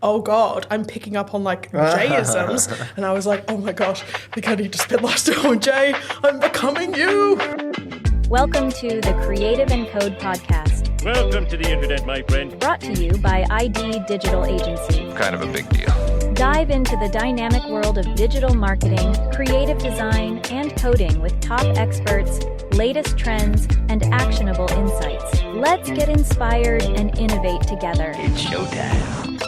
oh God, I'm picking up on like Jay-isms. And I was like, oh my gosh, I think I need to spend last time on Jay. I'm becoming you. Welcome to the Creative and Code podcast. Welcome to the internet, my friend. Brought to you by ID Digital Agency. Kind of a big deal. Dive into the dynamic world of digital marketing, creative design, and coding with top experts, latest trends, and actionable insights. Let's get inspired and innovate together. It's showtime.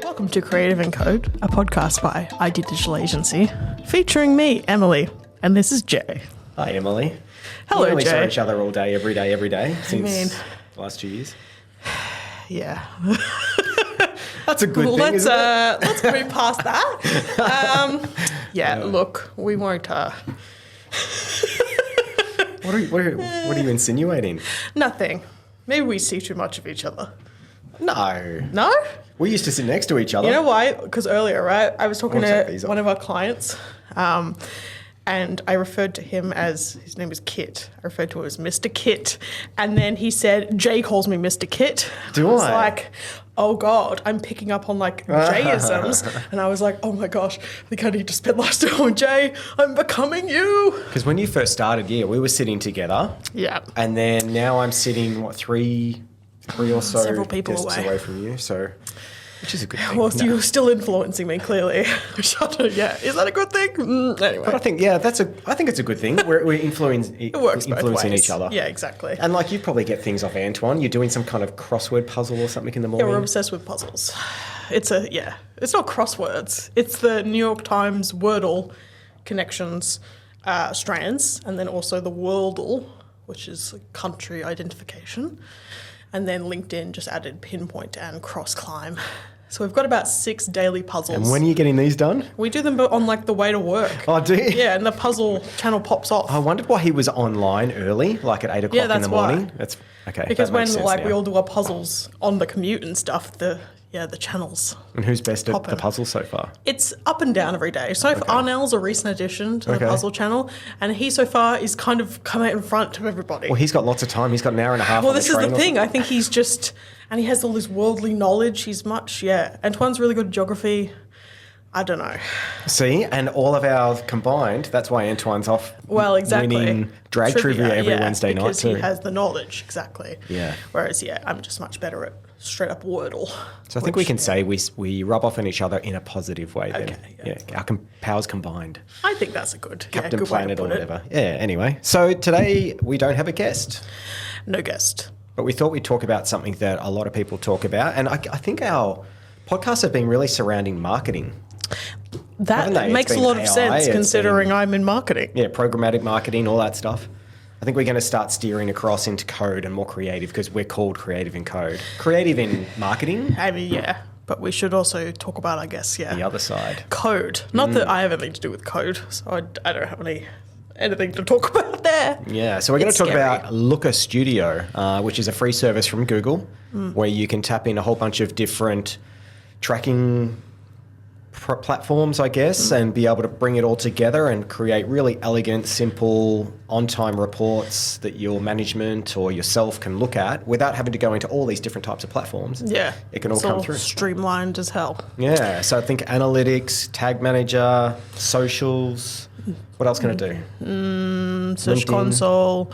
Welcome to Creative and Code, a podcast by ID Digital Agency, featuring me, Emily, and this is Jay. Hi, Emily. Hello, we only Jay. saw each other all day, every day since the last 2 years. Yeah. That's a good thing, isn't it? Let's move past that. Look, we won't... What are you insinuating? Nothing. Maybe we see too much of each other. No. No? We used to sit next to each other. You know why? Because earlier, right, I was talking take to these off. one of our clients, and I referred to him as, his name is Kit. I referred to him as Mr. Kit. And then he said, Jay calls me Mr. Kit. Do I was I? like, oh God, I'm picking up on like Jay-isms. And I was like, oh my gosh, I think I need to spend last time on Jay. I'm becoming you. Because when you first started, we were sitting together. Yeah. And then now I'm sitting, three or so Several people desks away. away from you, so... Which is a good thing. Well, No. you're still influencing me, clearly. Which I don't, yeah. Is that a good thing? Anyway. But I think, I think it's a good thing. We're influencing It works both influencing ways. each other. Yeah, exactly. And like you probably get things off Antoine. You're doing some kind of crossword puzzle or something in the Yeah, morning. we're obsessed with puzzles. It's not crosswords. It's the New York Times Wordle connections strands, and then also the Worldle, which is country identification. And then LinkedIn just added pinpoint and cross climb. So we've got about 6 daily puzzles. And when are you getting these done? We do them on like the way to work. Oh, do you? Yeah, and the puzzle channel pops off. I wondered why he was online early, like at 8 o'clock in that's the morning. why. That's okay. Because that when makes sense like now. we all do our puzzles on the commute and stuff, the channels. And who's best at Poppin'. the puzzle so far? It's up and down every day. So Arnell's a recent addition to the Okay. puzzle channel, and he so far is kind of come out in front of everybody. Well, he's got lots of time. He's got an hour and a half. Well, on this is train the or thing. something. I think he's just, and he has all this worldly knowledge. He's Antoine's really good at geography. I don't know. See, and all of ours combined, that's why Antoine's off Well, exactly. winning drag trivia every Wednesday night because too. he has the knowledge, exactly. Yeah. Whereas, I'm just much better at straight up Wordle. So I think we can say we rub off on each other in a positive way then. Okay, yeah. Our powers combined. I think that's a good Captain good way to Planet or put it. whatever. Yeah, anyway. So today we don't have a guest. No guest. But we thought we'd talk about something that a lot of people talk about. And I think our podcasts have been really surrounding marketing. Haven't they? That It's makes a been lot of AI, sense it's considering been- I'm in marketing. Yeah, programmatic marketing, all that stuff. I think we're going to start steering across into code and more creative because we're called Creative in Code. Creative in marketing, I mean, but we should also talk about, I guess, the other side. code. Not that I have anything to do with code, so I don't have anything to talk about there. Yeah, so we're going to It's talk scary. about Looker Studio, which is a free service from Google where you can tap in a whole bunch of different tracking platforms, I guess, and be able to bring it all together and create really elegant, simple, on-time reports that your management or yourself can look at without having to go into all these different types of platforms. Yeah. It can all It's come through. streamlined as hell. Yeah, so I think analytics, tag manager, socials. What else can it do? Search LinkedIn. console.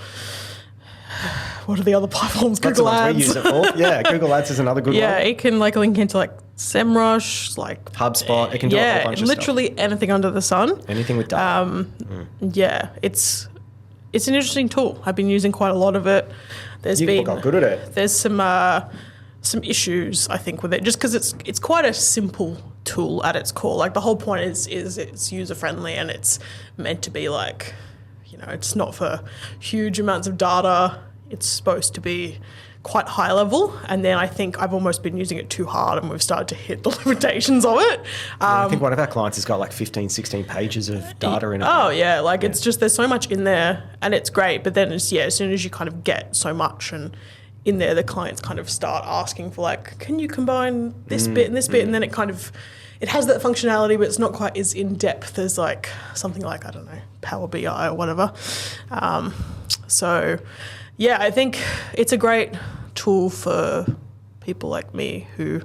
What are the other platforms? That's the Google ones we Ads. use it for. Yeah, Google Ads is another good Yeah, one. it can link into SEMrush, HubSpot, it can do a whole bunch of stuff. literally anything under the sun. Anything with data. Yeah, it's an interesting tool. I've been using quite a lot of it. You got good at it. There's some issues I think with it, just because it's quite a simple tool at its core. Like the whole point is it's user friendly and it's meant to be it's not for huge amounts of data. It's supposed to be quite high level, and then I think I've almost been using it too hard and we've started to hit the limitations of it. I think one of our clients has got like 15, 16 pages of data in it. Oh yeah, it's just there's so much in there and it's great, but then as soon as you kind of get so much and in there, the clients kind of start asking for can you combine this bit and this bit, and then it has that functionality, but it's not quite as in depth as something like, I don't know, Power BI or whatever. So yeah, I think it's a great tool for people like me who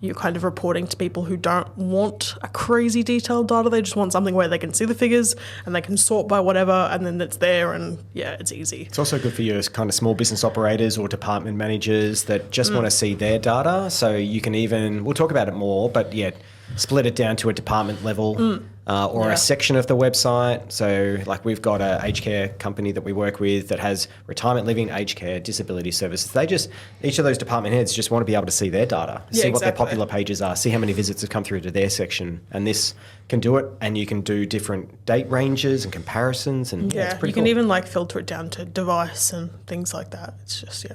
you're kind of reporting to people who don't want a crazy detailed data. They just want something where they can see the figures and they can sort by whatever, and then it's there, and yeah, it's easy. It's also good for your kind of small business operators or department managers that just want to see their data. So you can even, we'll talk about it more, but yeah, split it down to a department level or a section of the website. So like we've got a aged care company that we work with that has retirement living, aged care, disability services. They just, each of those department heads just want to be able to see their data, see what their popular pages are, see how many visits have come through to their section. And this can do it, and you can do different date ranges and comparisons. And it's pretty you can even like filter it down to device and things like that. It's just,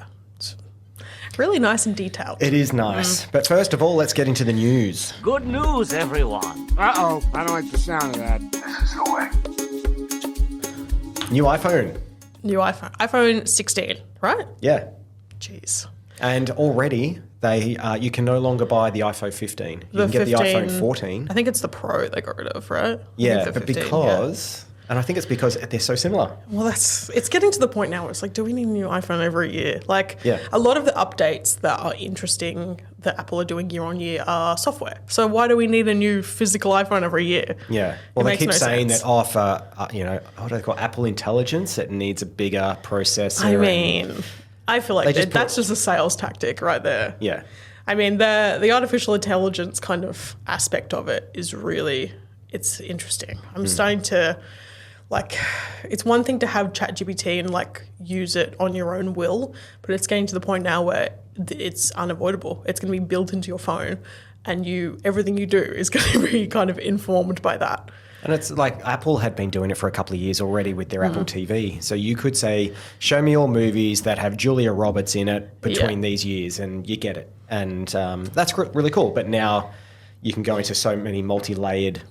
it's really nice and detailed. It is nice. But first of all, let's get into the news. Good news, everyone. Uh-oh, I don't like the sound of that. This is the way. New iPhone. New iPhone 16, right? Yeah. Jeez. And already they you can no longer buy the iPhone 15. You can get the iPhone 14. I think it's the Pro they got rid of, right? Yeah, but because... And I think it's because they're so similar. Well, it's getting to the point now where it's like, do we need a new iPhone every year? Like, Yeah. a lot of the updates that are interesting that Apple are doing year on year are software. So why do we need a new physical iPhone every year? Yeah. Well, they makes keep no saying sense. that, for, what do they call Apple Intelligence? It needs a bigger processor. I mean, I feel like just that's just a sales tactic right there. Yeah. I mean, the artificial intelligence kind of aspect of it is really, it's interesting. I'm starting to... Like, it's one thing to have ChatGPT and like use it on your own will, but it's getting to the point now where it's unavoidable. It's going to be built into your phone, and everything you do is going to be kind of informed by that. And it's like Apple had been doing it for a couple of years already with their Apple TV. So you could say, show me all movies that have Julia Roberts in it between these years, and you get it. And that's really cool. But now you can go into so many multi-layered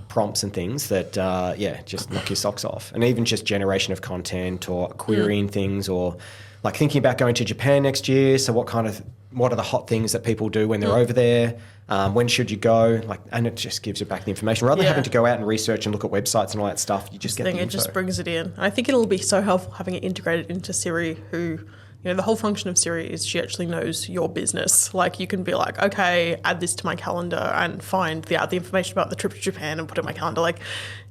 prompts and things that, just knock your socks off. And even just generation of content or querying things, or like thinking about going to Japan next year. So what are the hot things that people do when they're over there? When should you go? And it just gives you back the information. Rather than having to go out and research and look at websites and all that stuff, you just get the info. It just brings it in. I think it'll be so helpful having it integrated into Siri, who... the whole function of Siri is she actually knows your business. Like, you can be like, okay, add this to my calendar and find the information about the trip to Japan and put it in my calendar. Like,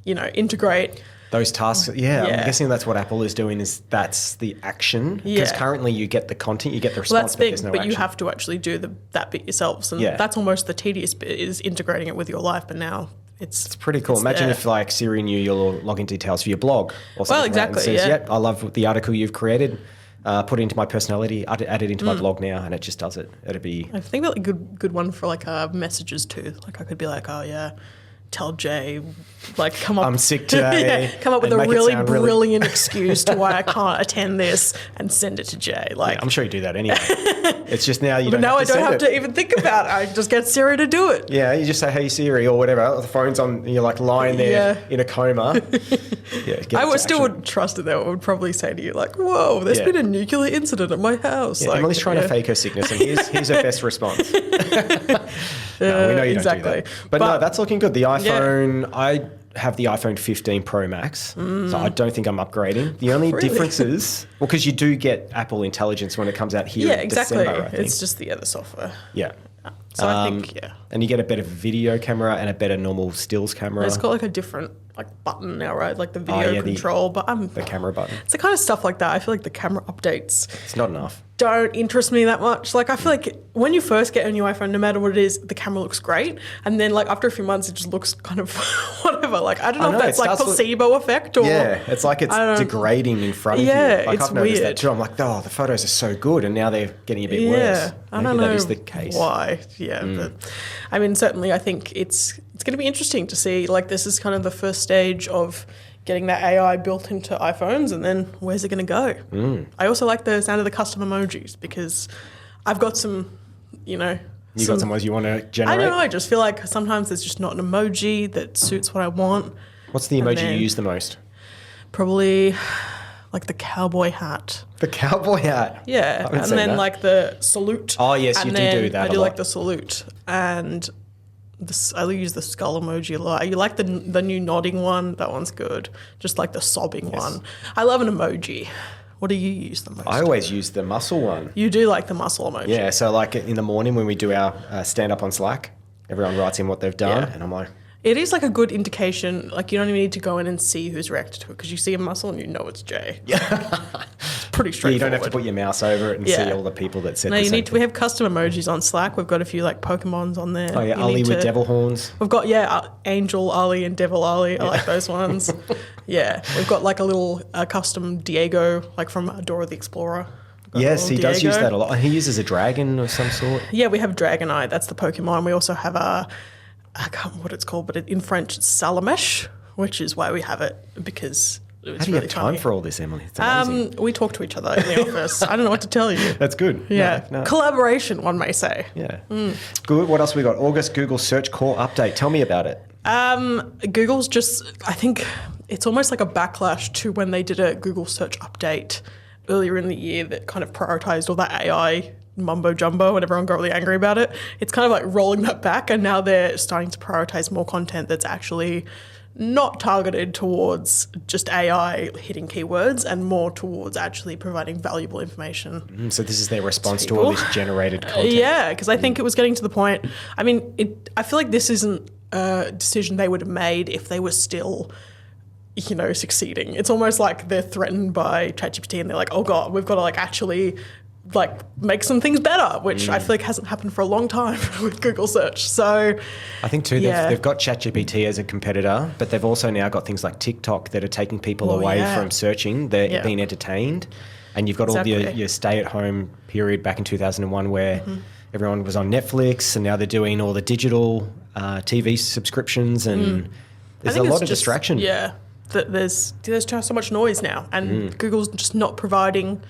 integrate. Those tasks, I'm guessing that's what Apple is doing, is that's the action. Because currently you get the content, you get the response, Well, that's big, there's no but action. you have to actually do that bit yourselves. And that's almost the tedious bit, is integrating it with your life. But now it's pretty cool. Imagine if like Siri knew your login details for your blog or something. Well, exactly, and says, I love the article you've created. Put it into my personality, add it into my blog now, and it just does it. It'd be... I think that's a good one for like messages too. Like, I could be like, oh yeah, tell Jay, like, come up... I'm sick today. Come up with and a make it really sound brilliant excuse to why I can't attend this, and send it to Jay. Like, I'm sure you do that anyway. It's just now you but don't now have to I don't have send to it. even think about it. I just get Siri to do it. Yeah, you just say, hey Siri, or whatever. The phone's on, you're like lying there in a coma. I still would trust it though. It would probably say to you like, whoa, there's been a nuclear incident at my house. Yeah, like, Emily's trying to fake her sickness, and here's her best response. No, we know you don't do that. But no, that's looking good. The iPhone, I have the iPhone 15 Pro Max, so I don't think I'm upgrading. The only difference is, because you do get Apple Intelligence when it comes out here in December, I think. It's just the other software. Yeah. So I think, And you get a better video camera and a better normal stills camera. It's got like a different button now, right? Like the video control. The camera button. It's the kind of stuff like that. I feel like the camera updates It's not enough. don't interest me that much. Like, I feel like when you first get a new iPhone, no matter what it is, the camera looks great. And then like after a few months, it just looks kind of whatever. Like, I don't know if that's like placebo effect or... Yeah, it's like it's degrading in front of you. Like, it's I've noticed weird. that too. I'm like, the photos are so good, and now they're getting a bit worse. I don't know that is the case. why. Yeah, but I mean, certainly I think it's going to be interesting to see, like, this is kind of the first stage of getting that AI built into iPhones, and then where's it going to go? I also like the sound of the custom emojis, because I've got some, got some ones you want to generate? I don't know, I just feel like sometimes there's just not an emoji that suits what I want. What's the emoji you use the most? Probably like the cowboy hat. The cowboy hat? Yeah, and then like the salute. Oh, yes, you do that I a do lot. like the salute, and I use the skull emoji a lot. You like the new nodding one? That one's good. Just like the sobbing one. I love an emoji. What do you use the most? I always use the muscle one. You do like the muscle emoji. Yeah, so like in the morning when we do our stand-up on Slack, everyone writes in what they've done, Yeah. and I'm like, It is like a good indication. Like you don't even need to go in and see who's reacted to it because you see a muscle and you know it's Jay. Yeah, it's pretty yeah, straightforward. you don't have to put your mouse over it and see all the people that said No, the you same need to. thing. We have custom emojis on Slack. We've got a few like Pokemons on there. Oh yeah, You Ali need with to- devil horns. We've got Angel Ali and Devil Ali. I like those ones. Yeah, we've got like a little custom Diego like from Dora the Explorer. We've got a Yes, he little does use Diego. that a lot. He uses a dragon of some sort. Yeah, we have Dragonite. That's the Pokemon. We also have I can't remember what it's called, but in French it's Salamesh, which is why we have it because it's How do you really have time funny. for all this, Emily? It's amazing. We talk to each other in the office. I don't know what to tell you. That's good. Yeah, No. collaboration, one may say. Yeah. Good. What else we got? August Google Search Core update. Tell me about it. Google's just, I think it's almost like a backlash to when they did a Google search update earlier in the year that kind of prioritized all that AI mumbo jumbo and everyone got really angry about it. It's kind of like rolling that back and now they're starting to prioritize more content that's actually not targeted towards just AI hitting keywords and more towards actually providing valuable information. So this is their response to all People. this generated content. Yeah, because I think it was getting to the point. I mean, I feel like this isn't a decision they would have made if they were still, succeeding. It's almost like they're threatened by ChatGPT and they're like, oh God, we've got to like actually like make some things better, which I feel like hasn't happened for a long time with Google search. So I think too, Yeah. they've got ChatGPT as a competitor, but they've also now got things like TikTok that are taking people Oh, away yeah. from searching. They're Yeah. being entertained. And you've got all Exactly. your stay-at-home period back in 2001 where Mm-hmm. everyone was on Netflix, and now they're doing all the digital TV subscriptions, and there's I a think lot it's of just- distraction. Yeah, that there's just so much noise now, and Google's just not providing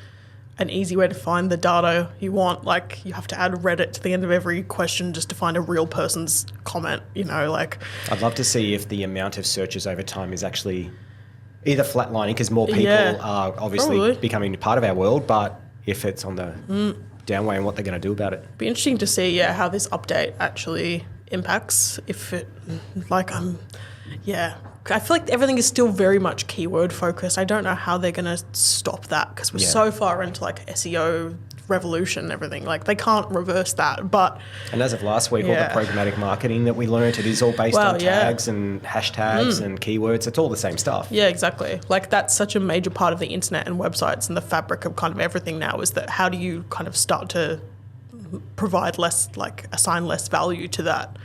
an easy way to find the data you want. Like you have to add Reddit to the end of every question just to find a real person's comment. Like I'd love to see if the amount of searches over time is actually either flatlining because more people Yeah, are obviously probably. becoming part of our world, but if it's on the downway and what they're going to do about it. be interesting to see how this update actually impacts. If it I feel like everything is still very much keyword focused. I don't know how they're going to stop that because we're Yeah. so far into like SEO revolution and everything. Like they can't reverse that. But And as of last week, all Yeah. the programmatic marketing that we learned, it is all based Well, on yeah. tags and hashtags and keywords. It's all the same stuff. yeah, exactly. Like that's such a major part of the internet and websites and the fabric of kind of everything now is that how do you kind of start to provide less, like assign less value to that?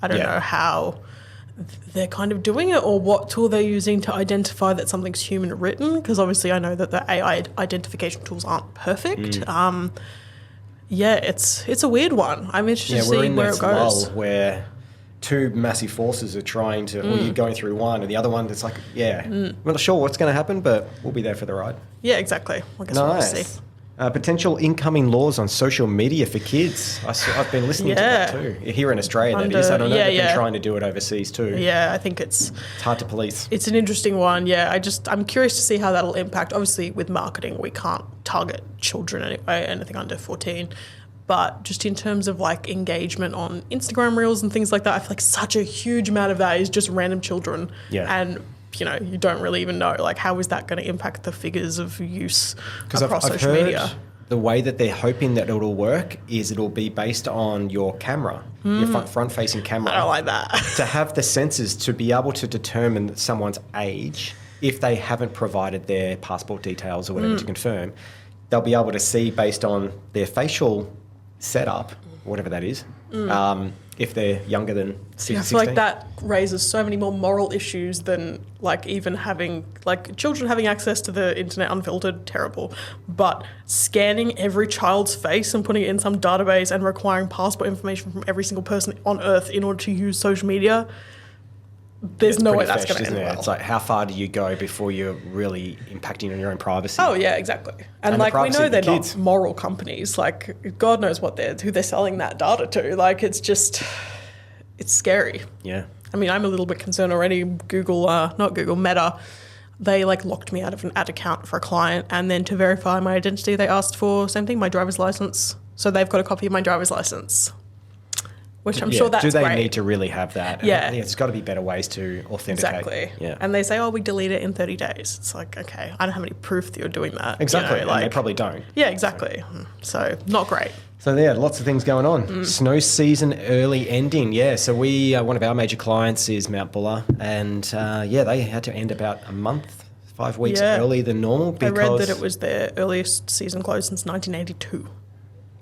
I don't Yeah. know how they're kind of doing it or what tool they're using to identify that something's human written, because obviously I know that the AI identification tools aren't perfect. It's a weird one. I'm interested Yeah, to we're see in where this it goes. lull where two massive forces are trying to, well, you're going through one, and the other one, it's like, we're not sure what's going to happen, but we'll be there for the ride. Yeah, exactly. I guess we'll have to Nice. see. Potential incoming laws on social media for kids. I've been listening to that Yeah. too. Here in Australia, that Under- is. I don't know. yeah, They've been yeah. trying to do it overseas too. Yeah, I think it's It's hard to police. an interesting one. Yeah, I'm curious to see how that'll impact. Obviously, with marketing, we can't target children anyway, anything under 14. But just in terms of like engagement on Instagram Reels and things like that, I feel like such a huge amount of that is just random children. Yeah. And you don't really even know like how is that going to impact the figures of use across I've social heard media. the way that they're hoping that it'll work is it'll be based on your camera, your front-facing camera. I don't like that. To have the sensors to be able to determine someone's age if they haven't provided their passport details or whatever to confirm. They'll be able to see based on their facial setup, whatever that is, if they're younger than 16. I feel like that raises so many more moral issues than like even having like children having access to the internet unfiltered, terrible. But scanning every child's face and putting it in some database and requiring passport information from every single person on earth in order to use social media, there's no way Pretty that's fetched, going to isn't end it? well. It's like, how far do you go before you're really impacting on your own privacy? Oh yeah, exactly. And And the like we privacy know of the they're kids. not moral companies. Like God knows who they're selling that data to. Like it's scary. Yeah. I mean, I'm a little bit concerned already. Meta, they like locked me out of an ad account for a client, and then to verify my identity, they asked for same thing, my driver's license. So they've got a copy of my driver's license. which I'm sure that's Do they great. need to really have that? Yeah. There's got to be better ways to authenticate. Exactly. Yeah. And they say, oh, we delete it in 30 days. It's like, okay, I don't have any proof that you're doing that. Exactly. You know, And they probably don't. Yeah, exactly. So not great. So yeah, lots of things going on. Snow season early ending. Yeah. So we one of our major clients is Mount Buller, and they had to end about a month, 5 weeks Yeah. earlier than normal because I read that it was their earliest season close since 1982.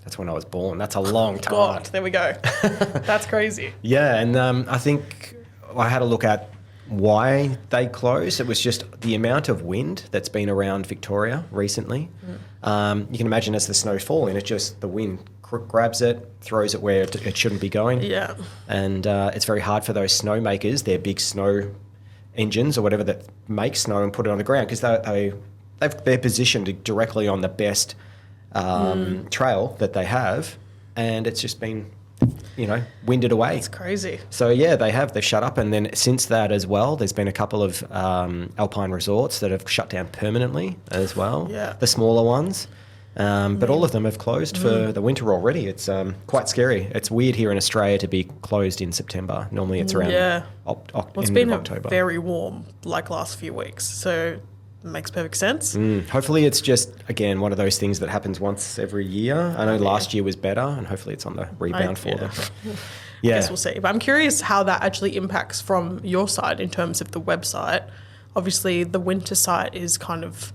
that's when I was born. That's a long time. God, there we go. That's crazy. Yeah, and I think I had a look at why they closed. It was just the amount of wind that's been around Victoria recently. You can imagine as the snow's falling, it's just the wind grabs it, throws it where it shouldn't be going. Yeah. And it's very hard for those snow makers, their big snow engines or whatever that make snow and put it on the ground because they're positioned directly on the best trail that they have, and it's just been, winded away. It's crazy. So yeah, they've shut up, and then since that as well, there's been a couple of alpine resorts that have shut down permanently as well. Yeah. The smaller ones, but all of them have closed for the winter already. It's quite scary. It's weird here in Australia to be closed in September. Normally it's around It's end been of October. very warm last few weeks, so it makes perfect sense. Hopefully it's just, again, one of those things that happens once every year. I know last year was better, and hopefully it's on the rebound for them. Yeah. Guess we'll see. But I'm curious how that actually impacts from your side in terms of the website. Obviously, the winter site is kind of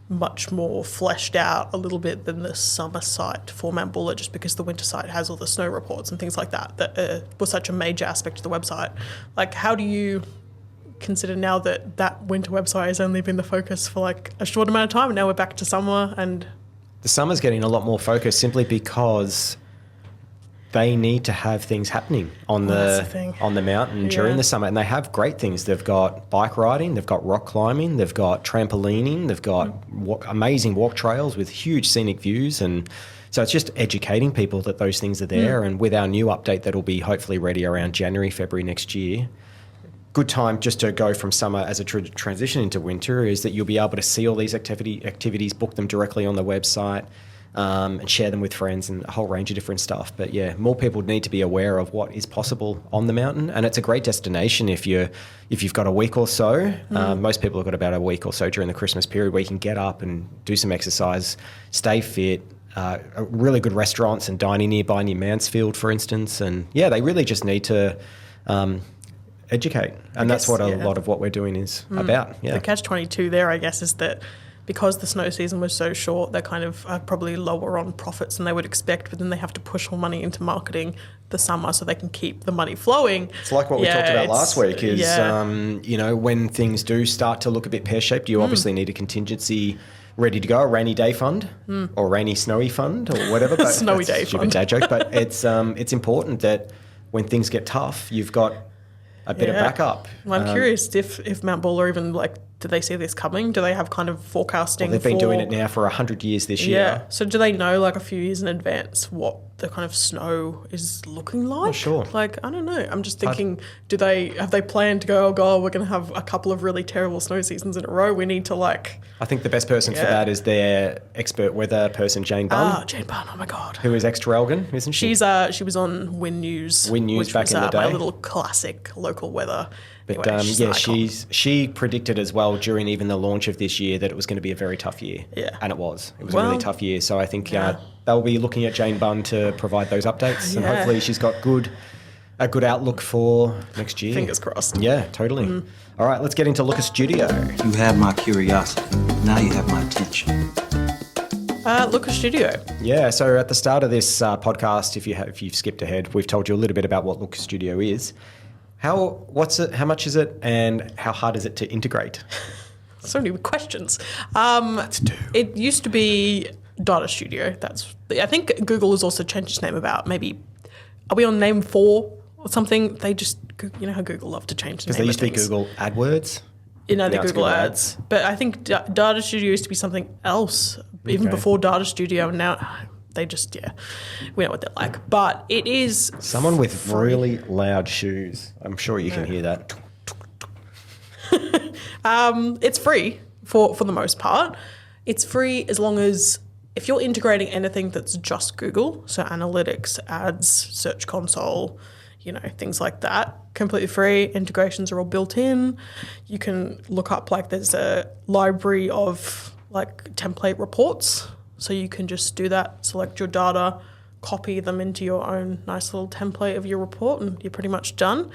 much more fleshed out a little bit than the summer site for Mount Buller, just because the winter site has all the snow reports and things like that was such a major aspect of the website. Like, how do you consider now that winter website has only been the focus for like a short amount of time, and now we're back to summer, and the summer's getting a lot more focus simply because they need to have things happening on on the mountain during the summer, and they have great things. They've got bike riding, they've got rock climbing, they've got trampolining, they've got amazing walk trails with huge scenic views, and so it's just educating people that those things are there. And with our new update that'll be hopefully ready around January, February next year, good time just to go from summer as a transition into winter is that you'll be able to see all these activities, book them directly on the website, and share them with friends and a whole range of different stuff. But yeah, more people need to be aware of what is possible on the mountain, and it's a great destination if you've got a week or so. Most people have got about a week or so during the Christmas period where you can get up and do some exercise, stay fit. Really good restaurants and dining nearby near Mansfield, for instance, and yeah, they really just need to educate, and that's what a lot of what we're doing is about. Yeah. The catch-22 there, I guess, is that because the snow season was so short, they kind of are probably lower on profits than they would expect, but then they have to push more money into marketing the summer so they can keep the money flowing. It's like what we talked about last week is, when things do start to look a bit pear-shaped, you obviously need a contingency ready to go, a rainy day fund or rainy snowy fund or whatever. But Snowy day fund. Dad joke, but it's important that when things get tough, you've got a bit of backup. Well, I'm curious if Mount Buller even do they see this coming? Do they have kind of forecasting? Well, they've been doing it now for 100 years this year. Yeah. So do they know like a few years in advance what the kind of snow is looking like? Oh, sure. Like, I don't know. I'm just thinking, have they planned to go, oh God, we're going to have a couple of really terrible snow seasons in a row. We need to I think the best person for that is their expert weather person, Jane Bunn. Jane Bunn, oh my God. Who is ex-Trailgun, isn't she? She was on Win News. Which back was, in the day. my little classic local weather. But anyway, she predicted as well during even the launch of this year that it was going to be a very tough year. Yeah. And it was. It was a really tough year. So I think they'll be looking at Jane Bunn to provide those updates. And hopefully she's got a good outlook for next year. Fingers crossed. Yeah, totally. All right, let's get into Lucas Studio. You have my curiosity. Now you have my attention. Lucas Studio. Yeah, so at the start of this podcast, if you've skipped ahead, we've told you a little bit about what Lucas Studio is. What's it? How much is it? And how hard is it to integrate? So many questions. It used to be Data Studio. I think Google has also changed its name about maybe. Are we on name 4 or something? They just, how Google love to change the name. Because they used to be Google AdWords. The Now it's Google Google Ads. But I think Data Studio used to be something else even before Data Studio, and now they just, we know what they're like. But it is someone with really loud shoes. I'm sure you can hear that. It's free for the most part. It's free as long as if you're integrating anything that's just Google, so analytics, ads, search console, things like that, completely free. Integrations are all built in. You can look up, there's a library of template reports. So you can just do that, select your data, copy them into your own nice little template of your report, and you're pretty much done.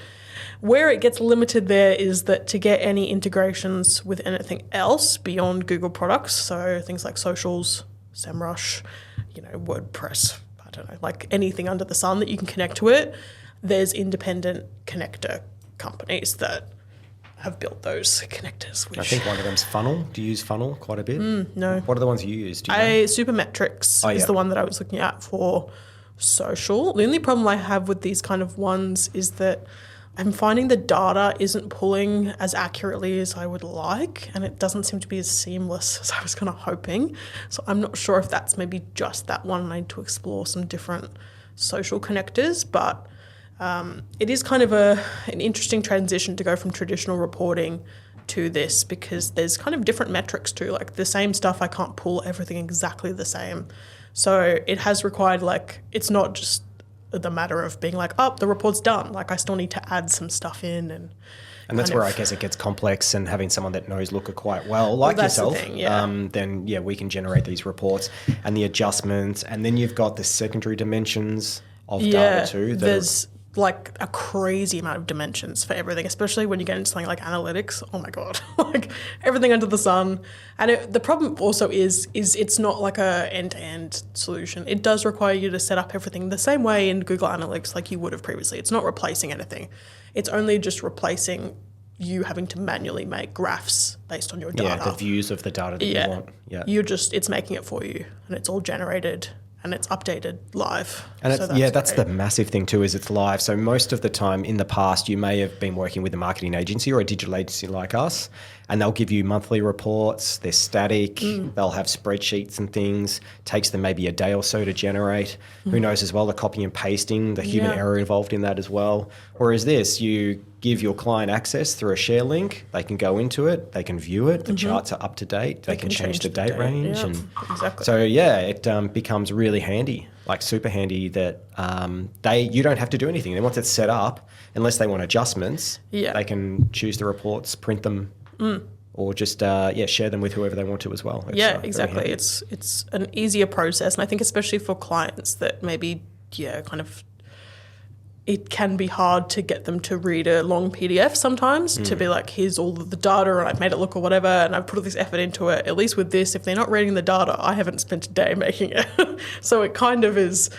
Where it gets limited there is that to get any integrations with anything else beyond Google products, so things like socials, SEMrush, WordPress, I don't know, anything under the sun that you can connect to it, there's independent connector companies that have built those connectors. I think one of them's Funnel. Do you use Funnel quite a bit? No. What are the ones you use? Do you know? Supermetrics is the one that I was looking at for social. The only problem I have with these kind of ones is that I'm finding the data isn't pulling as accurately as I would like, and it doesn't seem to be as seamless as I was kind of hoping. So I'm not sure if that's maybe just that one. I need to explore some different social connectors, but it is kind of an interesting transition to go from traditional reporting to this, because there's kind of different metrics too. The same stuff, I can't pull everything exactly the same. So it has required, it's not just the matter of being the report's done. I still need to add some stuff in. And that's where I guess it gets complex, and having someone that knows Looker quite well, yourself, the thing, yeah. Then we can generate these reports and the adjustments. And then you've got the secondary dimensions of data too. There's a crazy amount of dimensions for everything, especially when you get into something like analytics. Oh my God, everything under the sun. And the problem also is it's not a end-to-end solution. It does require you to set up everything the same way in Google Analytics like you would have previously. It's not replacing anything. It's only just replacing you having to manually make graphs based on your data. Yeah, the views of the data that you want. Yeah. It's making it for you, and it's all generated and it's updated live. And that's the massive thing too, is it's live. So most of the time in the past, you may have been working with a marketing agency or a digital agency like us, and they'll give you monthly reports. They're static. They'll have spreadsheets and things. Takes them maybe a day or so to generate. Who knows as well, the copy and pasting, the human error involved in that as well. Whereas this, you give your client access through a share link. They can go into it. They can view it. The charts are up to date. They can change the date range. Yeah, exactly. So it becomes really handy, super handy that you don't have to do anything. Then once it's set up, unless they want adjustments, they can choose the reports, print them, or just share them with whoever they want to as well. Exactly. It's an easier process, and I think especially for clients that maybe it can be hard to get them to read a long PDF sometimes, to be here's all of the data and I've made it look or whatever and I've put all this effort into it. At least with this, if they're not reading the data, I haven't spent a day making it. So it kind of is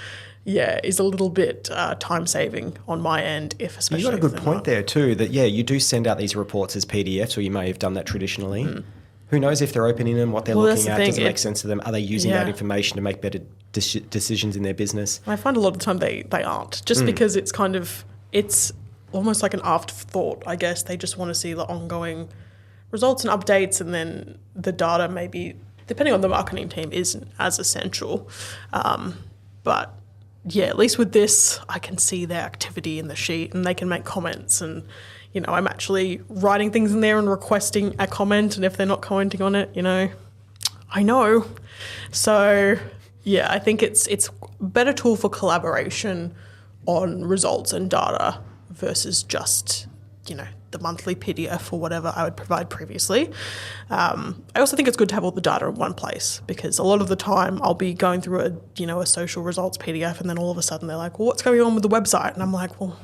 a little bit time-saving on my end, especially you got a good point there too, that you do send out these reports as PDFs, or you may have done that traditionally. Who knows if they're opening them, what they're looking at, does it make sense to them? Are they using that information to make better decisions in their business? I find a lot of the time they aren't, just because it's almost like an afterthought, I guess. They just want to see the ongoing results and updates, and then the data maybe, depending on the marketing team, isn't as essential. But at least with this, I can see their activity in the sheet and they can make comments, and I'm actually writing things in there and requesting a comment, and if they're not commenting on it, I know. So I think it's a better tool for collaboration on results and data versus just, the monthly PDF or whatever I would provide previously. I also think it's good to have all the data in one place, because a lot of the time I'll be going through a social results PDF, and then all of a sudden they're like, well, what's going on with the website? And I'm like, well,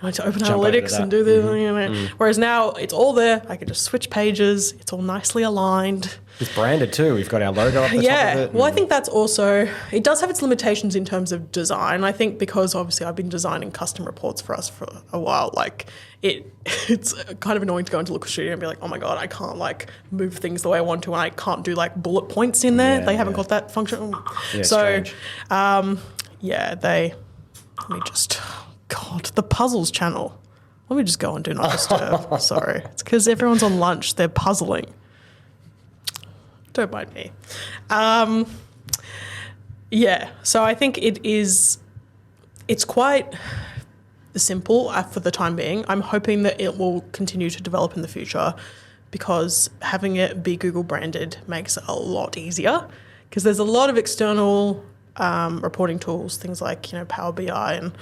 I need to open analytics and do this. Whereas now it's all there. I can just switch pages. It's all nicely aligned. It's branded too. We've got our logo up the top of it. Well, I think that's also, it does have its limitations in terms of design. I think because obviously I've been designing custom reports for us for a while, it's kind of annoying to go into Looker Studio and be like, oh my God, I can't move things the way I want to, and I can't do bullet points in there. They haven't got that function. Yeah, so, strange. let me just... God, the puzzles channel. Let me just go and do not disturb. Sorry. It's because everyone's on lunch. They're puzzling. Don't mind me. So I think it's quite simple for the time being. I'm hoping that it will continue to develop in the future, because having it be Google branded makes it a lot easier. because there's a lot of external reporting tools, things like, Power BI and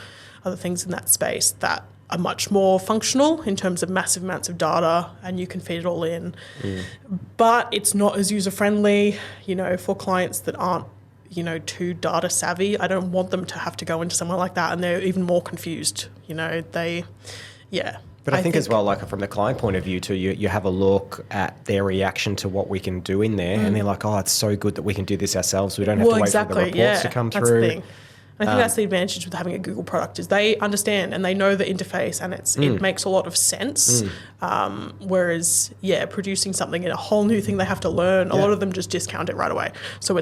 other things in that space that are much more functional in terms of massive amounts of data, and you can feed it all in. But it's not as user-friendly, for clients that aren't, too data savvy. I don't want them to have to go into somewhere like that and they're even more confused. But I think as well, like from the client point of view too, you have a look at their reaction to what we can do in there, and they're like, oh, it's so good that we can do this ourselves. We don't have to wait for the reports to come that's through. The thing. I think that's the advantage with having a Google product is they understand and they know the interface, and it makes a lot of sense. Whereas, producing something in a whole new thing they have to learn, a lot of them just discount it right away. So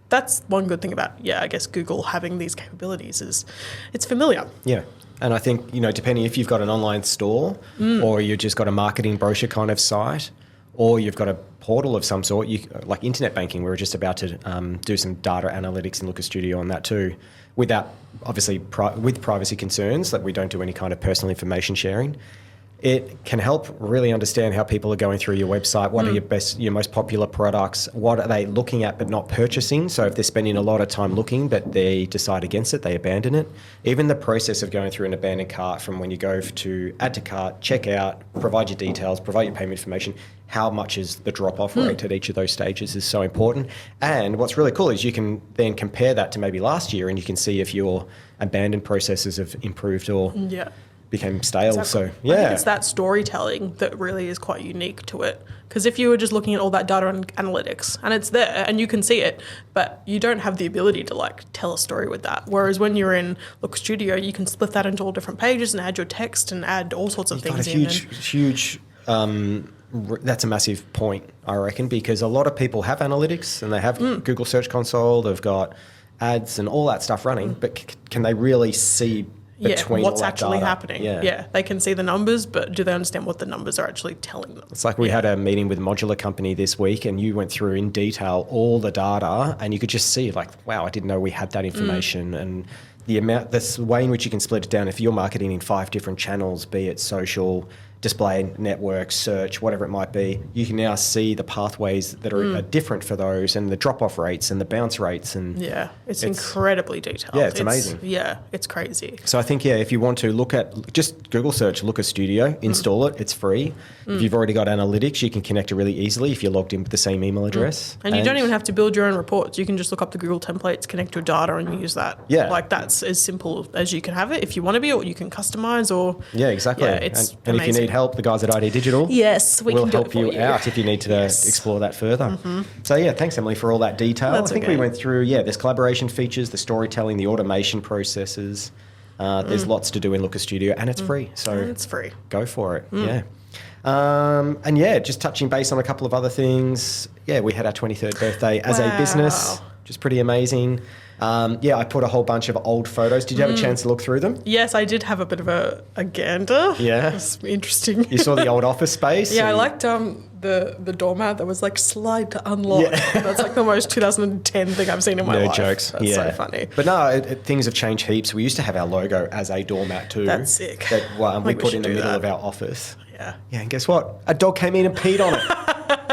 that's one good thing about, I guess Google having these capabilities is it's familiar. Yeah. And I think, depending if you've got an online store or you've just got a marketing brochure kind of site, or you've got a portal of some sort, like internet banking, we were just about to do some data analytics in Looker Studio on that too, without, obviously, with privacy concerns, that we don't do any kind of personal information sharing. It can help really understand how people are going through your website. What are your most popular products? What are they looking at but not purchasing? So if they're spending a lot of time looking but they decide against it, they abandon it. Even the process of going through an abandoned cart, from when you go to add to cart, check out, provide your details, provide your payment information, how much is the drop-off rate at each of those stages is so important. And what's really cool is you can then compare that to maybe last year, and you can see if your abandoned processes have improved or became stale. Exactly. So I think it's that storytelling that really is quite unique to it. Because if you were just looking at all that data and analytics, and it's there and you can see it, but you don't have the ability to tell a story with that. Whereas when you're in Looker Studio, you can split that into all different pages and add your text and add all sorts of things in. Huge. That's a massive point, I reckon, because a lot of people have analytics and they have Google Search Console, they've got ads and all that stuff running, but can they really see between what's all that actually data? happening? Yeah, they can see the numbers, but do they understand what the numbers are actually telling them? It's like we had a meeting with a modular company this week, and you went through in detail all the data, and you could just see wow, I didn't know we had that information. And the way in which you can split it down, if you're marketing in 5 different channels, be it social, display, network, search, whatever it might be, you can now see the pathways that are different for those, and the drop-off rates and the bounce rates. And it's incredibly detailed. Yeah, it's amazing. Yeah, it's crazy. So I think, if you want to look at, just Google search Looker Studio, install it, it's free. If you've already got analytics, you can connect it really easily if you're logged in with the same email address. And you don't even have to build your own reports. You can just look up the Google templates, connect your data, and use that. Yeah. That's as simple as you can have it if you want to be, or you can customize, or... Yeah, exactly. Yeah, it's and if you need help, the guys at ID Digital will help you out if you need to explore that further. So thanks Emily for all that detail. That's I think we went through there's collaboration features, the storytelling, the automation processes. There's lots to do in Looker Studio, and it's free. So it's free. Go for it. Just touching base on a couple of other things. We had our 23rd birthday as a business, which is pretty amazing. I put a whole bunch of old photos. Did you have a chance to look through them? Yes, I did have a bit of a gander. Yeah. It was interesting. You saw the old office space? Yeah, I liked the doormat that was slide to unlock. Yeah. That's the most 2010 thing I've seen in my life. No jokes. That's so funny. But no, things have changed heaps. We used to have our logo as a doormat too. That's sick. That we put in the middle of our office. Yeah. Yeah, and guess what? A dog came in and peed on it.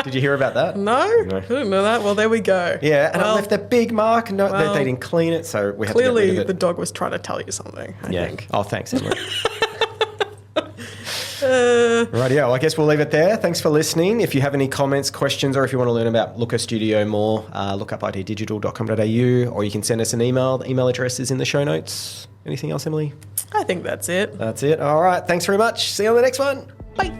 Did you hear about that? No, I didn't know that. Well, there we go. Yeah, and it left a big mark. No, they didn't clean it, so we had to get rid of it. Clearly, the dog was trying to tell you something, I think. Oh, thanks, Emily. Rightio, I guess we'll leave it there. Thanks for listening. If you have any comments, questions, or if you want to learn about Looker Studio more, look up iddigital.com.au, or you can send us an email. The email address is in the show notes. Anything else, Emily? I think that's it. That's it. All right. Thanks very much. See you on the next one. Bye.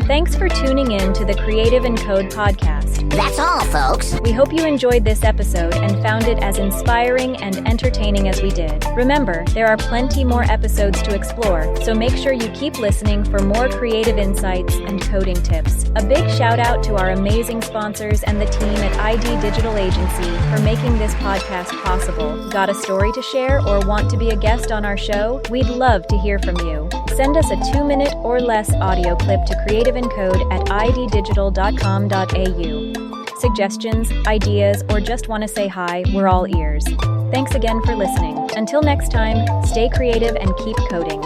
Thanks for tuning in to the Creative and Code podcast. That's all, folks. We hope you enjoyed this episode and found it as inspiring and entertaining as we did. Remember, there are plenty more episodes to explore, so make sure you keep listening for more creative insights and coding tips. A big shout out to our amazing sponsors and the team at ID Digital Agency for making this podcast possible. Got a story to share or want to be a guest on our show? We'd love to hear from you. Send us a 2-minute or less audio clip to creativeandcode@iddigital.com.au. Suggestions, ideas, or just want to say hi, we're all ears. Thanks again for listening. Until next time, stay creative and keep coding.